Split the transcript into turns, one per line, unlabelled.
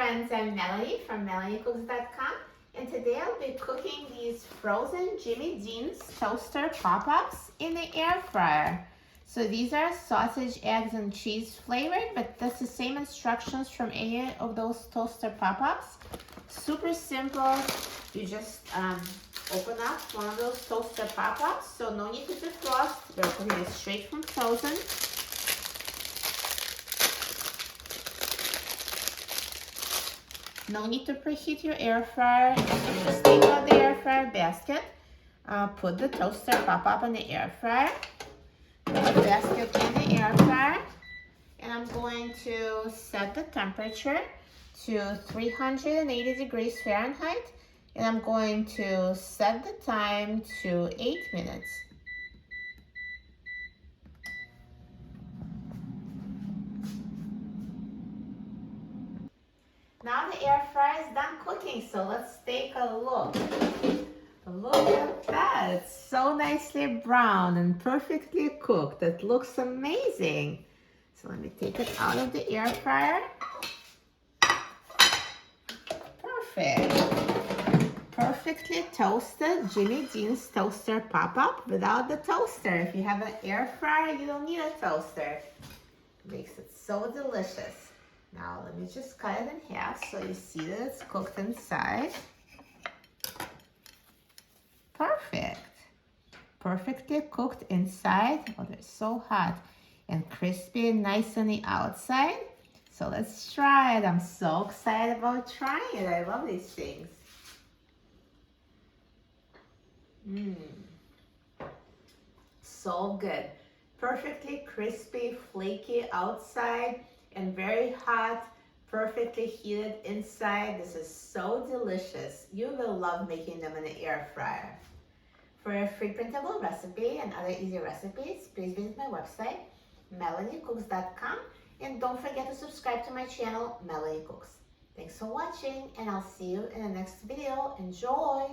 friends, I'm Melanie from melaniecooks.com, and today I'll be cooking these frozen Jimmy Dean's toaster pop-ups in the air fryer. So these are sausage, eggs, and cheese flavored, but that's the same instructions from any of those toaster pop-ups. Super simple. You just open up one of those toaster pop-ups, so no need to defrost. We're cooking it straight from frozen. No need to preheat your air fryer. You just take out the air fryer basket, put the toaster pop-up in the air fryer, put the basket in the air fryer, and I'm going to set the temperature to 380 degrees Fahrenheit, and I'm going to set the time to 8 minutes. Now the air fryer is done cooking, so let's take a look. Look at that, it's so nicely brown and perfectly cooked. It looks amazing. So let me take it out of the air fryer. Perfect. Perfectly toasted Jimmy Dean's toaster pop-up without the toaster. If you have an air fryer, you don't need a toaster. It makes it so delicious. Now let me just cut it in half so you see that it's cooked inside. Perfect. Perfectly cooked inside. Oh, they're so hot and crispy and nice on the outside. So let's try it. I'm so excited about trying it. I love these things. So good. Perfectly crispy, flaky outside and very hot, perfectly heated inside. This is so delicious. You will love making them in the air fryer. For a free printable recipe and other easy recipes, please visit my website, melaniecooks.com, and don't forget to subscribe to my channel, Melanie Cooks. Thanks for watching, and I'll see you in the next video. Enjoy!